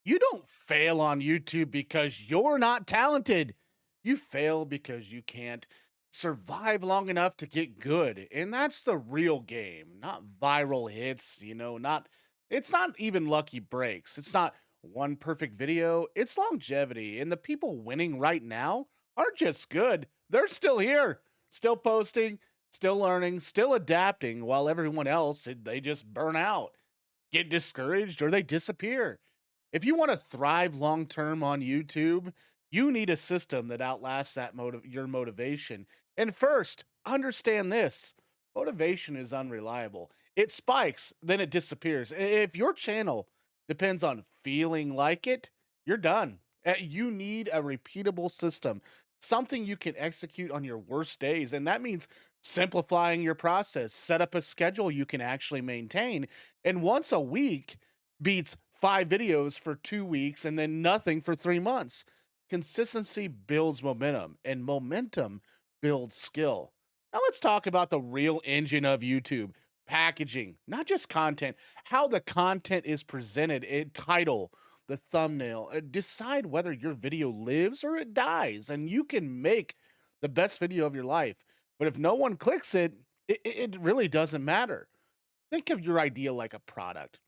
You don't fail on YouTube because you're not talented. You fail because you can't survive long enough to get good. And that's the real game, not viral hits, not it's not even lucky breaks. It's not one perfect video, it's longevity. And the people winning right now aren't just good. They're still here, still posting, still learning, still adapting while everyone else they just burn out, get discouraged, or they disappear. If you want to thrive long term on YouTube, you need a system that outlasts your motivation. And first, understand this: motivation is unreliable. It spikes, then it disappears. If your channel depends on feeling like it, you're done. You need a repeatable system, something you can execute on your worst days. And that means simplifying your process, set up a schedule you can actually maintain. And once a week beats 5 videos for 2 weeks and then nothing for 3 months. Consistency builds momentum, and momentum builds skill. Now, let's talk about the real engine of YouTube: packaging, not just content, how the content is presented, title, the thumbnail. Decide whether your video lives or it dies, and you can make the best video of your life. But if no one clicks it really doesn't matter. Think of your idea like a product.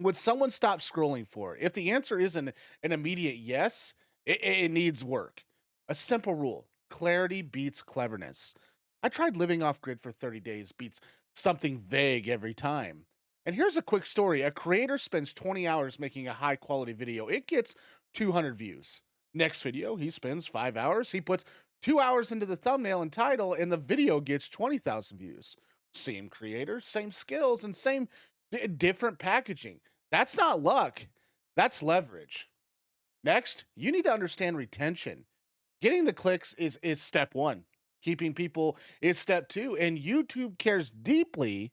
Would someone stop scrolling for it? If the answer isn't an immediate yes, it needs work. A simple rule: clarity beats cleverness. I tried living off grid for 30 days, beats something vague every time. And here's a quick story: a creator spends 20 hours making a high quality video, it gets 200 views. Next video, he spends 5 hours, he puts 2 hours into the thumbnail and title, and the video gets 20,000 views. Same creator, same skills, and same different packaging. That's not luck, that's leverage. Next, you need to understand retention. Getting the clicks is step 1. Keeping people is step 2, and YouTube cares deeply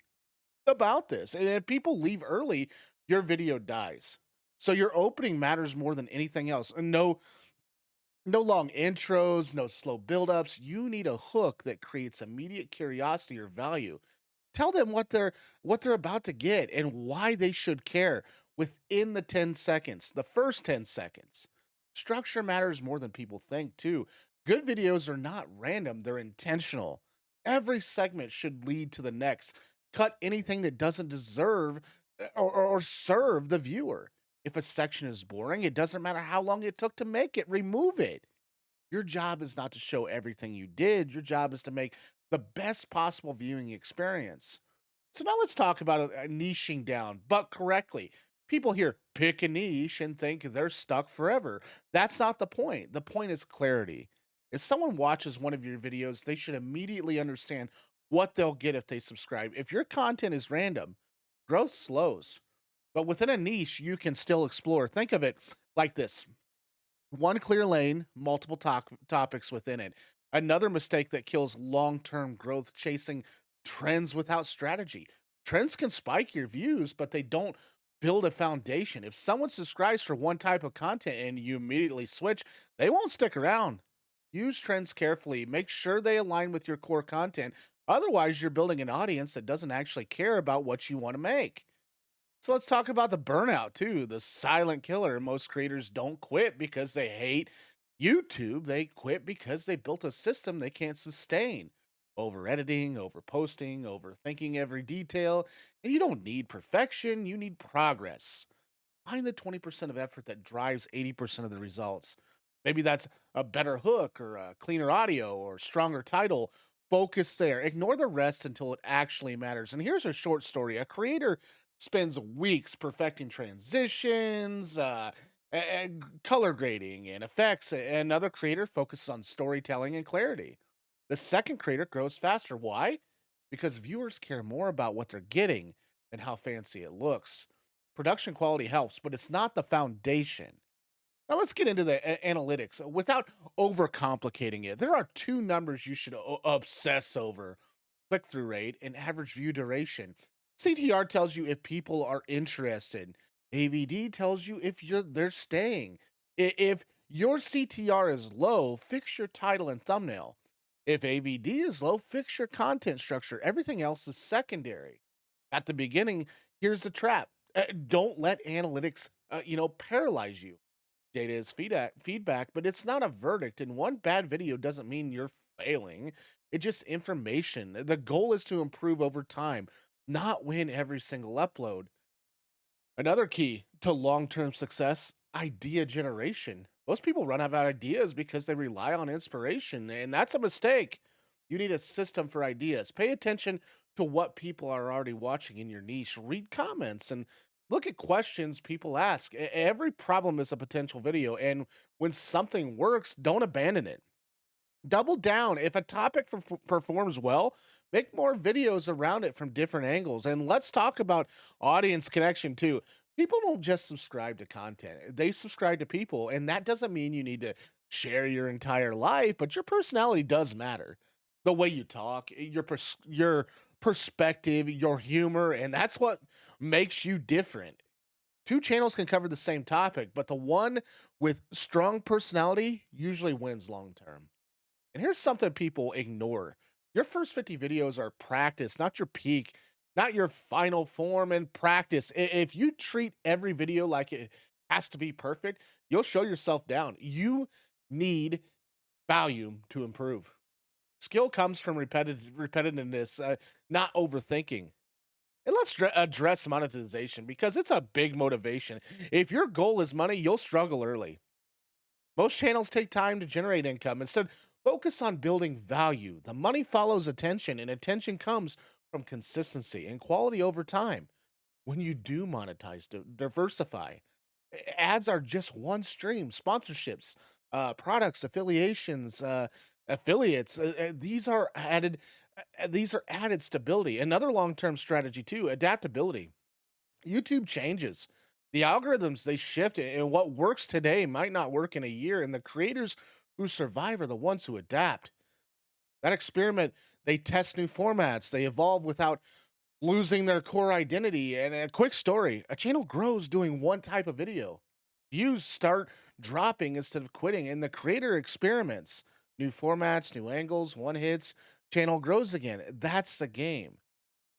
about this. And if people leave early, your video dies. So your opening matters more than anything else. And no long intros, no slow buildups. You need a hook that creates immediate curiosity or value. Tell them what they're about to get and why they should care within the 10 seconds, the first 10 seconds. Structure matters more than people think, too. Good videos are not random, they're intentional. Every segment should lead to the next. Cut anything that doesn't deserve or serve the viewer. If a section is boring, it doesn't matter how long it took to make it, remove it. Your job is not to show everything you did. Your job is to make the best possible viewing experience. So now let's talk about niching down, but correctly. People here pick a niche and think they're stuck forever. That's not the point. The point is clarity. If someone watches one of your videos, they should immediately understand what they'll get if they subscribe. If your content is random, growth slows. But within a niche, you can still explore. Think of it like this: one clear lane, multiple topics within it. Another mistake that kills long term growth: chasing trends without strategy. Trends can spike your views, but they don't build a foundation. If someone subscribes for one type of content and you immediately switch, they won't stick around. Use trends carefully, make sure they align with your core content. Otherwise, you're building an audience that doesn't actually care about what you want to make. So let's talk about the burnout too, the silent killer. Most creators don't quit because they hate YouTube. They quit because they built a system they can't sustain. Over editing, over posting, overthinking every detail. And you don't need perfection, you need progress. Find the 20% of effort that drives 80% of the results. Maybe that's a better hook or a cleaner audio or stronger title. Focus there. Ignore the rest until it actually matters. And here's a short story: a creator spends weeks perfecting transitions, and color grading and effects. And another creator focuses on storytelling and clarity. The second creator grows faster. Why? Because viewers care more about what they're getting than how fancy it looks. Production quality helps, but it's not the foundation. Now let's get into the analytics without overcomplicating it. There are two numbers you should obsess over: click through rate and average view duration. CTR tells you if people are interested. AVD tells you if they're staying. If your CTR is low, fix your title and thumbnail. If AVD is low, fix your content structure. Everything else is secondary. At the beginning, here's the trap: don't let analytics paralyze you. Data is feedback, but it's not a verdict. And one bad video doesn't mean you're failing. It's just information. The goal is to improve over time, not win every single upload. Another key to long term success, idea generation. Most people run out of ideas because they rely on inspiration, and that's a mistake. You need a system for ideas. Pay attention to what people are already watching in your niche. Read comments and look at questions people ask. Every problem is a potential video, and when something works, don't abandon it. Double down. If a topic performs well, make more videos around it from different angles. And let's talk about audience connection too. People don't just subscribe to content, they subscribe to people. And that doesn't mean you need to share your entire life, but your personality does matter. The way you talk, your perspective, your humor, and that's what makes you different. Two channels can cover the same topic, but the one with strong personality usually wins long term. And here's something people ignore. Your first 50 videos are practice, not your peak, not your final form and practice. If you treat every video like it has to be perfect, you'll show yourself down. You need value to improve. Skill comes from repetitiveness, not overthinking. And let's address monetization because it's a big motivation. If your goal is money, you'll struggle early. Most channels take time to generate income. Instead, focus on building value. The money follows attention, and attention comes from consistency and quality over time. When you do monetize, diversify. Ads are just one stream. Sponsorships, products, affiliations, affiliates. These are added. These are added stability. Another long-term strategy too: adaptability. YouTube changes. The algorithms they shift and what works today might not work in a year. And the creators who survive are the ones who adapt. That experiment, they test new formats, they evolve without losing their core identity. And a quick story, a channel grows doing one type of video. Views start dropping instead of quitting, and the creator experiments. New formats, new angles, one hits, channel grows again. That's the game.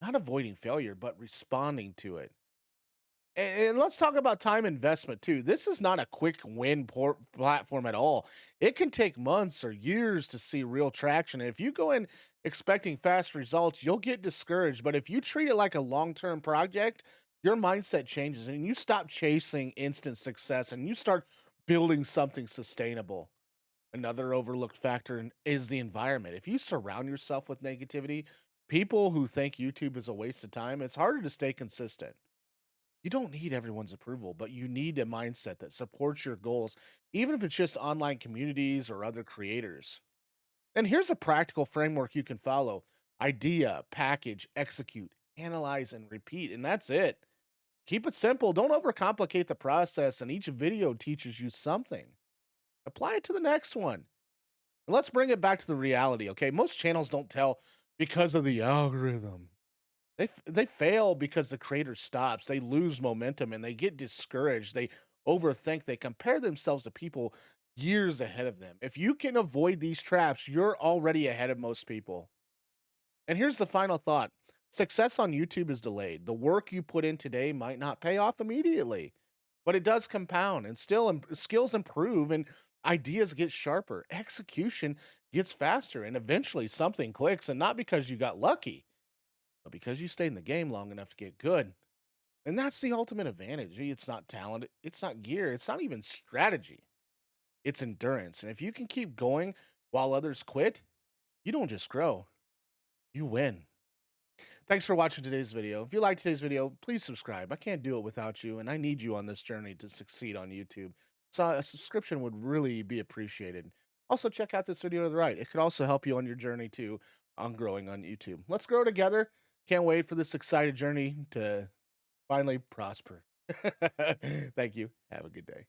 Not avoiding failure, but responding to it. And let's talk about time investment too. This is not a quick win platform at all. It can take months or years to see real traction. And if you go in expecting fast results, you'll get discouraged. But if you treat it like a long term project, your mindset changes and you stop chasing instant success and you start building something sustainable. Another overlooked factor is the environment. If you surround yourself with negativity, people who think YouTube is a waste of time, it's harder to stay consistent. You don't need everyone's approval, but you need a mindset that supports your goals, even if it's just online communities or other creators. And here's a practical framework you can follow: idea, package, execute, analyze, and repeat. And that's it. Keep it simple. Don't overcomplicate the process, and each video teaches you something. Apply it to the next one. And let's bring it back to the reality, okay? Most channels don't tell because of the algorithm. They fail because the creator stops. They lose momentum and they get discouraged. They overthink. They compare themselves to people years ahead of them. If you can avoid these traps, you're already ahead of most people. And here's the final thought: success on YouTube is delayed. The work you put in today might not pay off immediately, but it does compound, and still skills improve and ideas get sharper. Execution gets faster, and eventually something clicks, and not because you got lucky but because you stayed in the game long enough to get good. And that's the ultimate advantage. It's not talent, it's not gear, it's not even strategy. It's endurance. And if you can keep going while others quit, you don't just grow, you win. Thanks for watching today's video. If you liked today's video, please subscribe. I can't do it without you, and I need you on this journey to succeed on YouTube. So a subscription would really be appreciated. Also, check out this video to the right. It could also help you on your journey too on growing on YouTube. Let's grow together. Can't wait for this excited journey to finally prosper. Thank you. Have a good day.